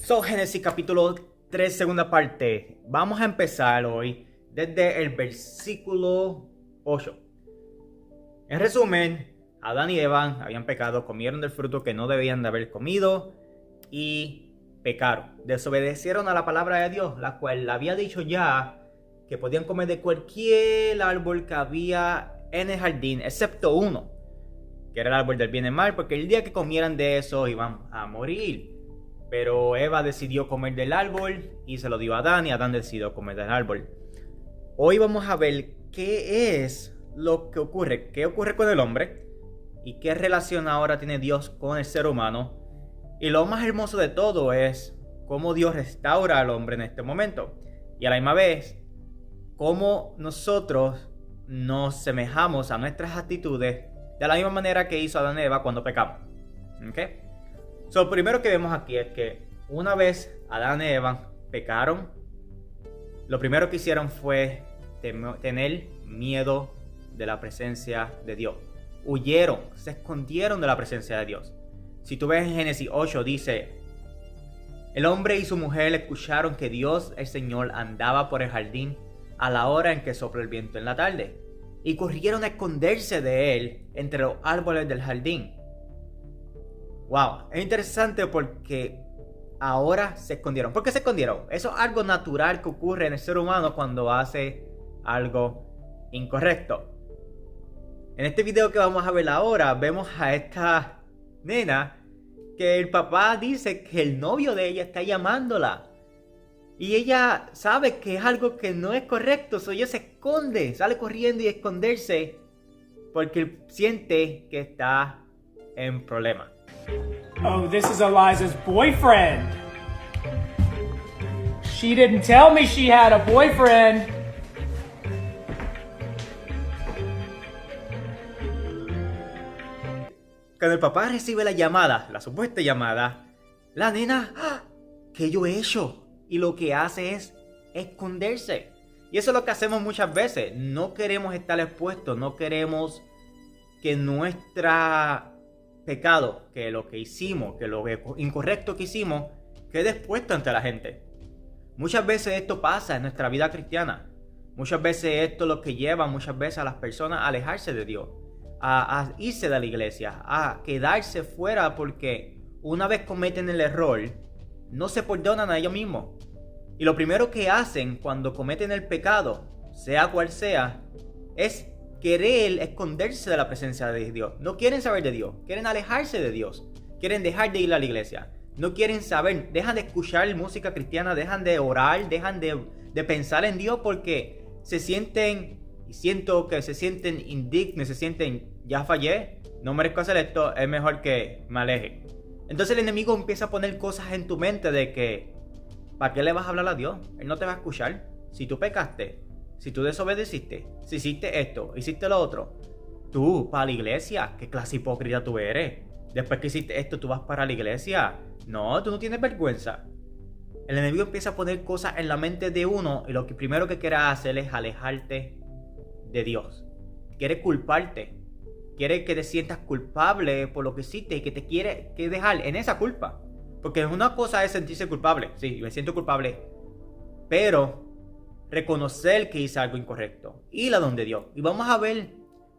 Génesis capítulo 3, segunda parte. Vamos a empezar hoy desde el versículo 8. En resumen, Adán y Eva habían pecado, comieron del fruto que no debían de haber comido y pecaron. Desobedecieron a la palabra de Dios, la cual había dicho ya que podían comer de cualquier árbol que había en el jardín, excepto uno, que era el árbol del bien y el mal, porque el día que comieran de eso iban a morir. Pero Eva decidió comer del árbol y se lo dio a Adán, y Adán decidió comer del árbol. Hoy vamos a ver qué es lo que ocurre, qué ocurre con el hombre y qué relación ahora tiene Dios con el ser humano. Y lo más hermoso de todo es cómo Dios restaura al hombre en este momento. Y a la misma vez, cómo nosotros nos semejamos a nuestras actitudes de la misma manera que hizo Adán y Eva cuando pecamos. ¿Okay? Lo primero que vemos aquí es que una vez Adán y Eva pecaron, lo primero que hicieron fue tener miedo de la presencia de Dios. Huyeron, se escondieron de la presencia de Dios. Si tú ves en Génesis 8, dice: el hombre y su mujer escucharon que Dios, el Señor, andaba por el jardín a la hora en que sopla el viento en la tarde, y corrieron a esconderse de él entre los árboles del jardín. Wow, es interesante porque ahora se escondieron. ¿Por qué se escondieron? Eso es algo natural que ocurre en el ser humano cuando hace algo incorrecto. En este video que vamos a ver ahora, vemos a esta nena que el papá dice que el novio de ella está llamándola. Y ella sabe que es algo que no es correcto, so ella se esconde, sale corriendo y a esconderse porque siente que está en problemas. Oh, this is Eliza's boyfriend. She didn't tell me she had a boyfriend. Cuando el papá recibe la llamada, la supuesta llamada, la nena, ¿qué yo he hecho? Y lo que hace es esconderse. Y eso es lo que hacemos muchas veces. No queremos estar expuestos, no queremos que nuestra pecado, que lo que hicimos, que lo incorrecto que hicimos, quede expuesto ante la gente. Muchas veces esto pasa en nuestra vida cristiana. Muchas veces esto es lo que lleva muchas veces a las personas a alejarse de Dios, a irse de la iglesia, a quedarse fuera, porque una vez cometen el error, no se perdonan a ellos mismos. Y lo primero que hacen cuando cometen el pecado, sea cual sea, es querer esconderse de la presencia de Dios. No quieren saber de Dios, quieren alejarse de Dios, quieren dejar de ir a la iglesia, no quieren saber, dejan de escuchar música cristiana, dejan de orar, dejan de pensar en Dios porque se sienten, y siento que se sienten indignos, se sienten, ya fallé, no merezco hacer esto, es mejor que me aleje. Entonces el enemigo empieza a poner cosas en tu mente de que, ¿para qué le vas a hablar a Dios? Él no te va a escuchar. Si tú pecaste, si tú desobedeciste, si hiciste esto, hiciste lo otro, tú para la iglesia, ¿qué clase hipócrita tú eres? Después que hiciste esto, tú vas para la iglesia. No, tú no tienes vergüenza. El enemigo empieza a poner cosas en la mente de uno y lo que primero que quiere hacer es alejarte de Dios. Quiere culparte. Quiere que te sientas culpable por lo que hiciste y que te quiere que dejar en esa culpa. Porque una cosa es sentirse culpable. Sí, me siento culpable. Pero reconocer que hice algo incorrecto. Ir a donde Dios. Y vamos a ver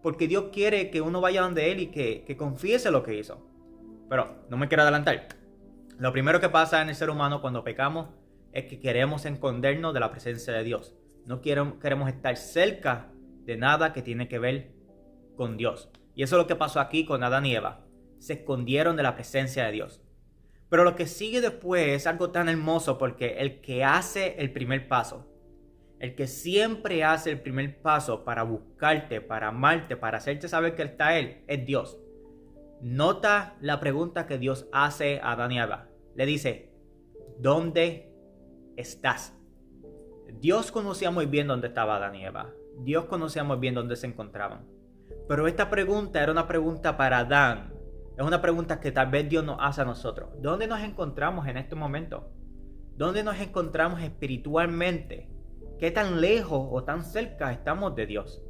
porque Dios quiere que uno vaya donde Él y que confiese lo que hizo. Pero no me quiero adelantar. Lo primero que pasa en el ser humano cuando pecamos es que queremos escondernos de la presencia de Dios. No queremos estar cerca de nada que tiene que ver con Dios. Y eso es lo que pasó aquí con Adán y Eva. Se escondieron de la presencia de Dios. Pero lo que sigue después es algo tan hermoso porque el que hace el primer paso, el que siempre hace el primer paso para buscarte, para amarte, para hacerte saber que está Él, es Dios. Nota la pregunta que Dios hace a Adán y Eva. Le dice, ¿dónde estás? Dios conocía muy bien dónde estaba Adán y Eva. Dios conocía muy bien dónde se encontraban. Pero esta pregunta era una pregunta para Adán. Es una pregunta que tal vez Dios nos hace a nosotros. ¿Dónde nos encontramos en este momento? ¿Dónde nos encontramos espiritualmente? ¿Qué tan lejos o tan cerca estamos de Dios?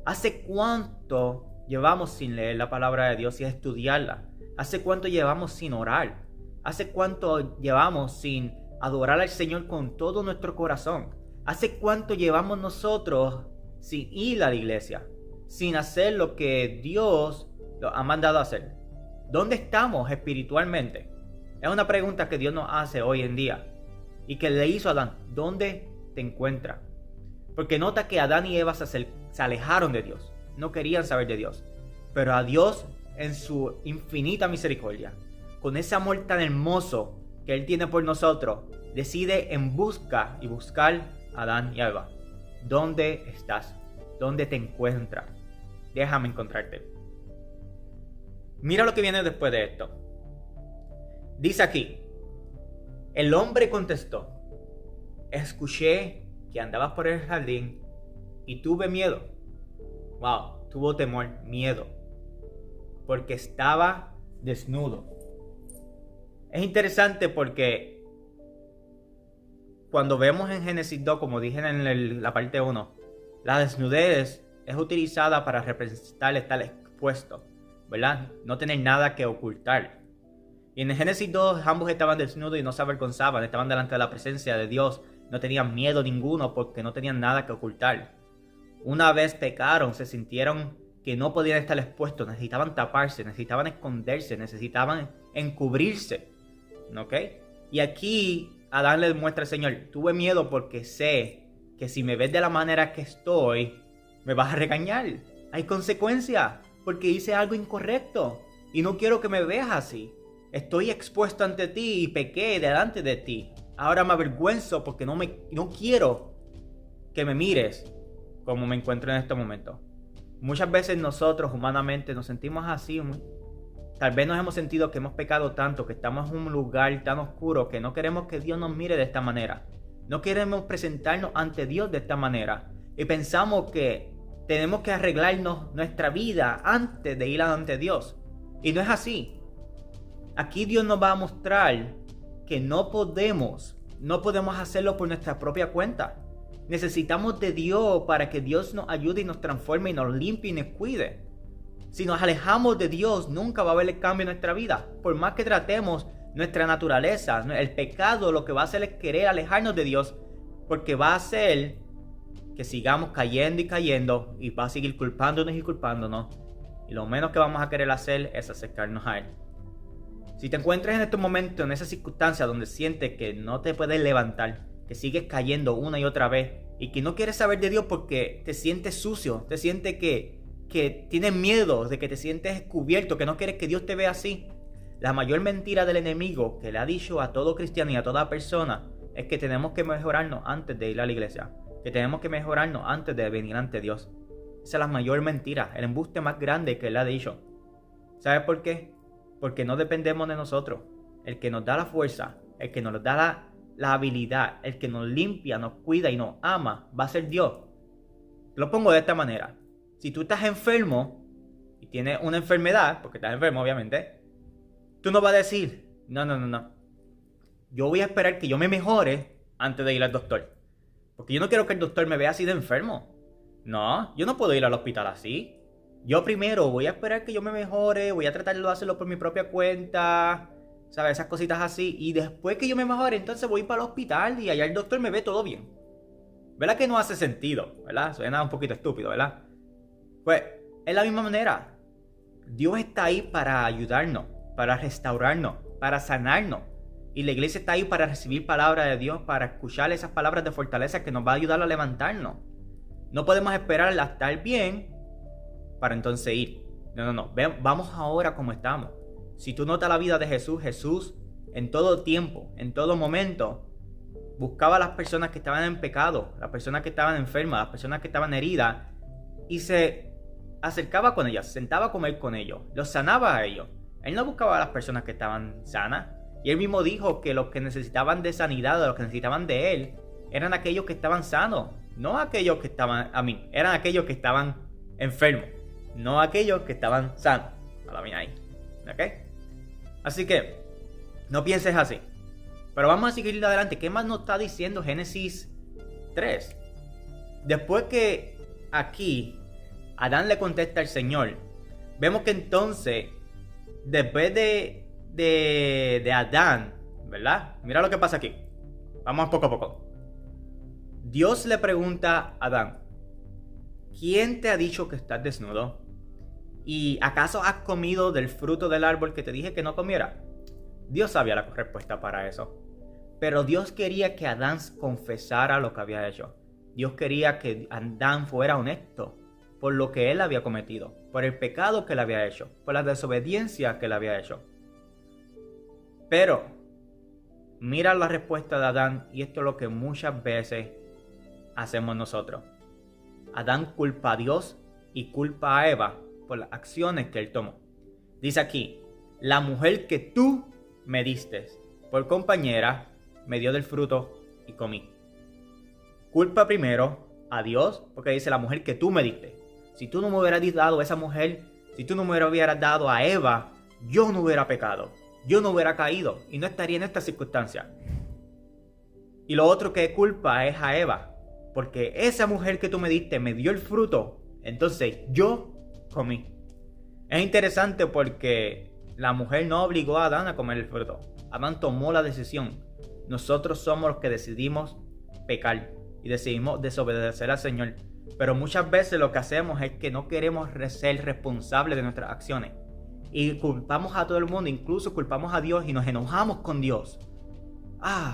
¿Hace cuánto llevamos sin leer la palabra de Dios y estudiarla? ¿Hace cuánto llevamos sin orar? ¿Hace cuánto llevamos sin adorar al Señor con todo nuestro corazón? ¿Hace cuánto llevamos nosotros sin ir a la iglesia? Sin hacer lo que Dios nos ha mandado a hacer. ¿Dónde estamos espiritualmente? Es una pregunta que Dios nos hace hoy en día. Y que le hizo a Adán. ¿Dónde te encuentras? Porque nota que Adán y Eva se alejaron de Dios. No querían saber de Dios. Pero a Dios, en su infinita misericordia, con ese amor tan hermoso que Él tiene por nosotros, decide buscar a Adán y a Eva. ¿Dónde estás? ¿Dónde te encuentras? Déjame encontrarte. Mira lo que viene después de esto. Dice aquí: el hombre contestó: escuché que andabas por el jardín y tuve miedo. Wow, tuvo temor, miedo, porque estaba desnudo. Es interesante porque cuando vemos en Génesis 2, como dije en la parte 1, la desnudez es utilizada para representar estar expuesto, ¿verdad? No tener nada que ocultar. Y en Génesis 2 ambos estaban desnudos y no se avergonzaban, estaban delante de la presencia de Dios, no tenían miedo ninguno porque no tenían nada que ocultar. Una vez pecaron, se sintieron que no podían estar expuestos, necesitaban taparse, necesitaban esconderse, necesitaban encubrirse, ¿ok? Y aquí Adán le muestra al Señor: tuve miedo porque sé que si me ves de la manera que estoy, me vas a regañar. Hay consecuencias porque hice algo incorrecto y no quiero que me veas así. Estoy expuesto ante ti y pequé delante de ti. Ahora me avergüenzo porque no quiero que me mires como me encuentro en este momento. Muchas veces nosotros humanamente nos sentimos así. Tal vez nos hemos sentido que hemos pecado tanto, que estamos en un lugar tan oscuro que no queremos que Dios nos mire de esta manera. No queremos presentarnos ante Dios de esta manera. Y pensamos que tenemos que arreglarnos nuestra vida antes de ir ante Dios. Y no es así. Aquí Dios nos va a mostrar que no podemos hacerlo por nuestra propia cuenta. Necesitamos de Dios para que Dios nos ayude y nos transforme y nos limpie y nos cuide. Si nos alejamos de Dios, nunca va a haber el cambio en nuestra vida. Por más que tratemos, nuestra naturaleza, el pecado, lo que va a hacer es querer alejarnos de Dios, porque va a hacer que sigamos cayendo y cayendo y va a seguir culpándonos y culpándonos. Y lo menos que vamos a querer hacer es acercarnos a Él. Si te encuentras en estos momentos, en esa circunstancia donde sientes que no te puedes levantar, que sigues cayendo una y otra vez y que no quieres saber de Dios porque te sientes sucio, te sientes que tienes miedo, de que te sientes descubierto, que no quieres que Dios te vea así. La mayor mentira del enemigo que le ha dicho a todo cristiano y a toda persona es que tenemos que mejorarnos antes de ir a la iglesia, que tenemos que mejorarnos antes de venir ante Dios. Esa es la mayor mentira, el embuste más grande que él ha dicho. ¿Sabes por qué? Porque no dependemos de nosotros. El que nos da la fuerza, el que nos da la habilidad, el que nos limpia, nos cuida y nos ama, va a ser Dios. Lo pongo de esta manera. Si tú estás enfermo y tienes una enfermedad, porque estás enfermo obviamente, tú no vas a decir, no. Yo voy a esperar que yo me mejore antes de ir al doctor. Porque yo no quiero que el doctor me vea así de enfermo. No, yo no puedo ir al hospital así. Yo primero voy a esperar que yo me mejore, voy a tratar de hacerlo por mi propia cuenta, ¿sabes? Esas cositas así. Y después que yo me mejore, entonces voy para el hospital y allá el doctor me ve todo bien. ¿Verdad que no hace sentido? ¿Verdad? Suena un poquito estúpido, ¿verdad? Pues es la misma manera. Dios está ahí para ayudarnos, para restaurarnos, para sanarnos. Y la iglesia está ahí para recibir palabra de Dios, para escuchar esas palabras de fortaleza que nos va a ayudar a levantarnos. No podemos esperar a estar bien para entonces ir. No. Vamos ahora como estamos. Si tú notas la vida de Jesús, Jesús en todo tiempo, en todo momento, buscaba a las personas que estaban en pecado, las personas que estaban enfermas, las personas que estaban heridas, y se acercaba con ellas, se sentaba a comer con ellos, los sanaba a ellos. Él no buscaba a las personas que estaban sanas. Y él mismo dijo que los que necesitaban de sanidad, los que necesitaban de él, eran aquellos que estaban sanos, no aquellos que estaban, eran aquellos que estaban enfermos, no aquellos que estaban sanos. A la mía ahí, ¿ok? Así que, no pienses así. Pero vamos a seguir adelante. ¿Qué más nos está diciendo Génesis 3? Después que aquí Adán le contesta al Señor, vemos que entonces, después de de Adán, ¿verdad? Mira lo que pasa aquí. Vamos poco a poco. Dios le pregunta a Adán, ¿quién te ha dicho que estás desnudo? ¿Y acaso has comido del fruto del árbol que te dije que no comiera? Dios sabía la respuesta para eso. Pero Dios quería que Adán confesara lo que había hecho. Dios quería que Adán fuera honesto por lo que él había cometido, por el pecado que él había hecho, por la desobediencia que él había hecho. Pero mira la respuesta de Adán, y esto es lo que muchas veces hacemos nosotros. Adán culpa a Dios y culpa a Eva por las acciones que él tomó. Dice aquí, la mujer que tú me diste por compañera me dio del fruto y comí. Culpa primero a Dios, porque dice la mujer que tú me diste. Si tú no me hubieras dado a esa mujer, si tú no me hubieras dado a Eva, yo no hubiera pecado, yo no hubiera caído y no estaría en esta circunstancia. Y lo otro que culpa es a Eva, porque esa mujer que tú me diste me dio el fruto, entonces yo comí. Es interesante porque la mujer no obligó a Adán a comer el fruto. Adán tomó la decisión. Nosotros somos los que decidimos pecar y decidimos desobedecer al Señor. Pero muchas veces lo que hacemos es que no queremos ser responsables de nuestras acciones. Y culpamos a todo el mundo, incluso culpamos a Dios y nos enojamos con Dios.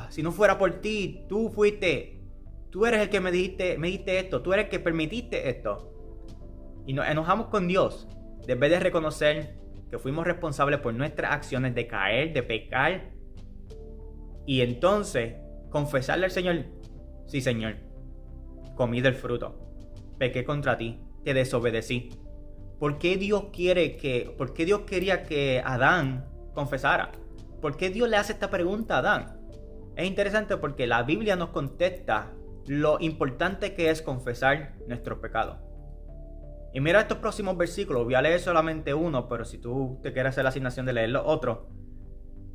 Si no fuera por ti, tú eres el que me diste esto, tú eres el que permitiste esto. Y nos enojamos con Dios, en vez de reconocer que fuimos responsables por nuestras acciones de caer, de pecar. Y entonces confesarle al Señor, sí Señor, comí del fruto, pequé contra ti, te desobedecí. ¿Por qué Dios quería que Adán confesara? ¿Por qué Dios le hace esta pregunta a Adán? Es interesante porque la Biblia nos contesta lo importante que es confesar nuestros pecados. Y mira estos próximos versículos, voy a leer solamente uno, pero si tú te quieres hacer la asignación de leer los otros,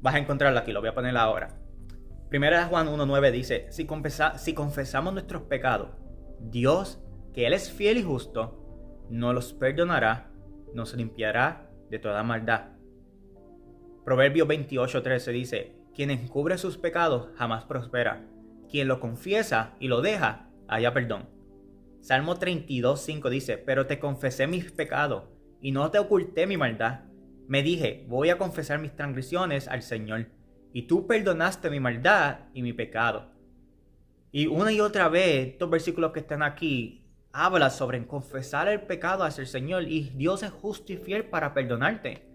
vas a encontrarlo aquí, lo voy a poner ahora. Primera de Juan 1:9 dice, si confesamos nuestros pecados, Dios, que Él es fiel y justo, nos los perdonará, nos limpiará de toda maldad. Proverbios 28:13 dice, quien encubre sus pecados jamás prospera, quien lo confiesa y lo deja, halla perdón. Salmo 32:5 dice, pero te confesé mis pecados y no te oculté mi maldad. Me dije, voy a confesar mis transgresiones al Señor, y tú perdonaste mi maldad y mi pecado. Y una y otra vez, estos versículos que están aquí, habla sobre confesar el pecado hacia el Señor, y Dios es justo y fiel para perdonarte.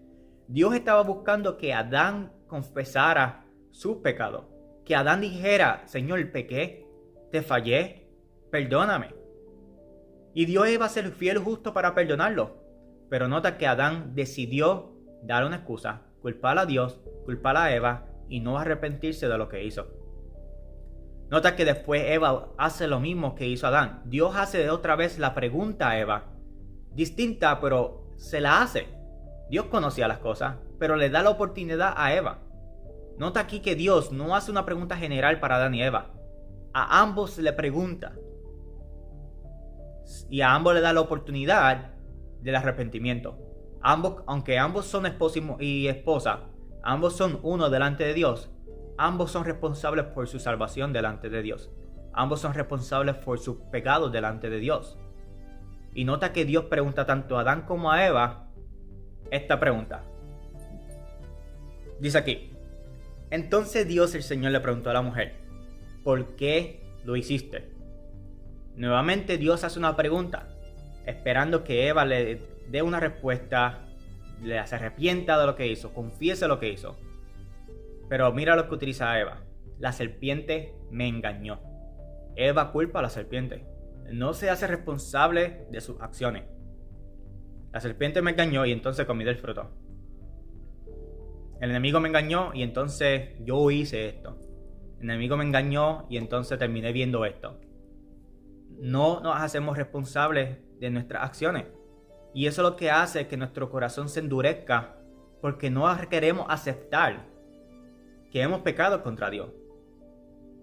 Dios estaba buscando que Adán confesara su pecado, que Adán dijera, Señor, pequé, te fallé, perdóname. Y Dios iba a ser fiel y justo para perdonarlo. Pero nota que Adán decidió dar una excusa, culpar a Dios, culpar a Eva y no arrepentirse de lo que hizo. Nota que después Eva hace lo mismo que hizo Adán. Dios hace otra vez la pregunta a Eva, distinta, pero se la hace. Dios conocía las cosas, pero le da la oportunidad a Eva. Nota aquí que Dios no hace una pregunta general para Adán y Eva. A ambos le pregunta. Y a ambos le da la oportunidad del arrepentimiento. Aunque ambos son esposo y esposa, ambos son uno delante de Dios. Ambos son responsables por su salvación delante de Dios. Ambos son responsables por sus pecados delante de Dios. Y nota que Dios pregunta tanto a Adán como a Eva esta pregunta. Dice aquí, entonces Dios el Señor le preguntó a la mujer, ¿por qué lo hiciste? Nuevamente Dios hace una pregunta, esperando que Eva le dé una respuesta, se arrepienta de lo que hizo, confiese lo que hizo. Pero mira lo que utiliza Eva. La serpiente me engañó. Eva culpa a la serpiente. No se hace responsable de sus acciones. La serpiente me engañó y entonces comí del fruto. El enemigo me engañó y entonces yo hice esto. El enemigo me engañó y entonces terminé viendo esto. No nos hacemos responsables de nuestras acciones. Y eso es lo que hace que nuestro corazón se endurezca, porque no queremos aceptar que hemos pecado contra Dios.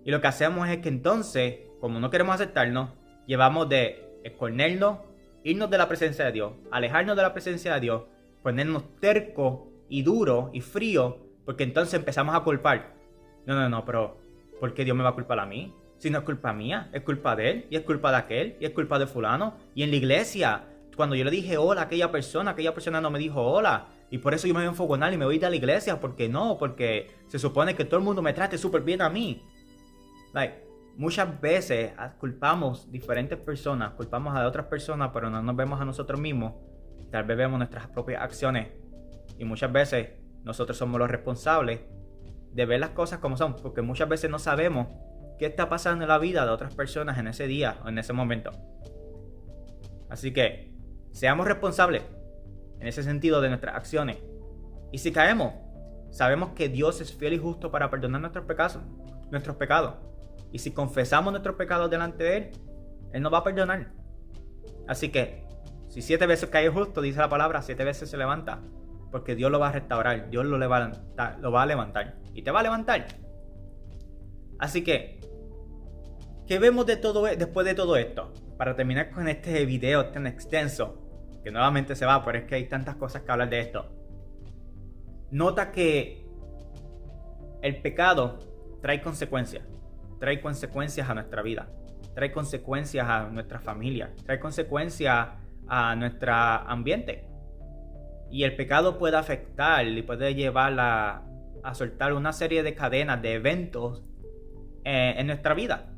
Y lo que hacemos es que entonces, como no queremos aceptarnos, llevamos de escondernos, irnos de la presencia de Dios, alejarnos de la presencia de Dios, ponernos tercos y duros y fríos, Porque entonces empezamos a culpar. No, pero ¿por qué Dios me va a culpar a mí? Si no es culpa mía, es culpa de él, y es culpa de aquel, y es culpa de fulano. Y en la iglesia, cuando yo le dije hola a aquella persona no me dijo hola. Y por eso yo me voy a enfogonar y me voy a ir a la iglesia. Porque se supone que todo el mundo me trate súper bien a mí. Muchas veces culpamos diferentes personas, culpamos a otras personas, pero no nos vemos a nosotros mismos. Tal vez vemos nuestras propias acciones. Y muchas veces nosotros somos los responsables de ver las cosas como son. Porque muchas veces no sabemos qué está pasando en la vida de otras personas en ese día o en ese momento. Así que seamos responsables en ese sentido de nuestras acciones. Y si caemos, sabemos que Dios es fiel y justo para perdonar nuestros pecados. Y si confesamos nuestros pecados delante de Él, Él nos va a perdonar. Así que, si 7 veces cae justo, dice la palabra, 7 veces se levanta. Porque Dios lo va a restaurar, Dios lo va a levantar. Y te va a levantar. Así que, ¿qué vemos después de todo esto? Para terminar con este video tan extenso, que nuevamente se va, pero es que hay tantas cosas que hablar de esto. Nota que el pecado trae consecuencias. Trae consecuencias a nuestra vida. Trae consecuencias a nuestra familia. Trae consecuencias a nuestro ambiente. Y el pecado puede afectar y puede llevar a soltar una serie de cadenas, de eventos en nuestra vida.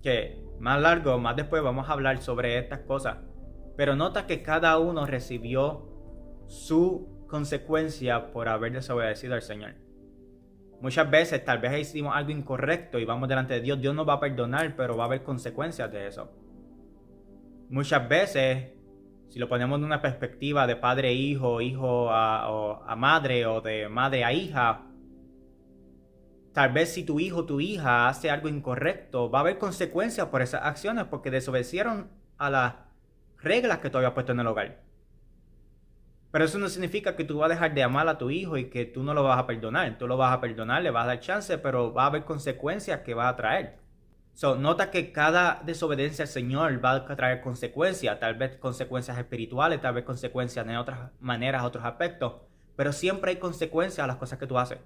Que más largo, más después vamos a hablar sobre estas cosas. Pero nota que cada uno recibió su consecuencia por haber desobedecido al Señor. Muchas veces tal vez hicimos algo incorrecto y vamos delante de Dios. Dios nos va a perdonar, pero va a haber consecuencias de eso. Muchas veces, si lo ponemos en una perspectiva de padre a hijo, hijo a madre o de madre a hija, tal vez si tu hijo o tu hija hace algo incorrecto, va a haber consecuencias por esas acciones porque desobedecieron a las reglas que tú habías puesto en el hogar. Pero eso no significa que tú vas a dejar de amar a tu hijo y que tú no lo vas a perdonar. Tú lo vas a perdonar, le vas a dar chance, pero va a haber consecuencias que va a traer. Nota que cada desobediencia al Señor va a traer consecuencias. Tal vez consecuencias espirituales, tal vez consecuencias en otras maneras, otros aspectos. Pero siempre hay consecuencias a las cosas que tú haces.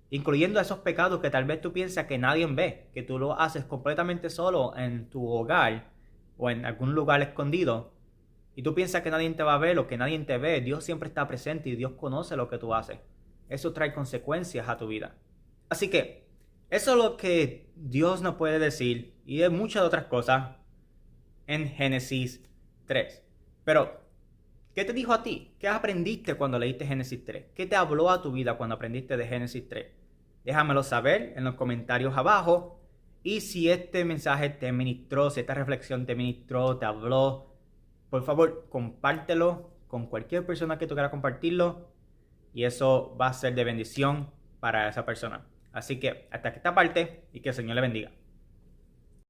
Incluyendo esos pecados que tal vez tú piensas que nadie ve. Que tú lo haces completamente solo en tu hogar o en algún lugar escondido. Y tú piensas que nadie te va a ver o que nadie te ve. Dios siempre está presente y Dios conoce lo que tú haces. Eso trae consecuencias a tu vida. Así que eso es lo que Dios nos puede decir. Y de muchas otras cosas en Génesis 3. Pero, ¿qué te dijo a ti? ¿Qué aprendiste cuando leíste Génesis 3? ¿Qué te habló a tu vida cuando aprendiste de Génesis 3? Déjamelo saber en los comentarios abajo. Y si este mensaje te ministró, si esta reflexión te ministró, te habló, por favor, compártelo con cualquier persona que tú quieras compartirlo. Y eso va a ser de bendición para esa persona. Así que hasta esta parte y que el Señor le bendiga.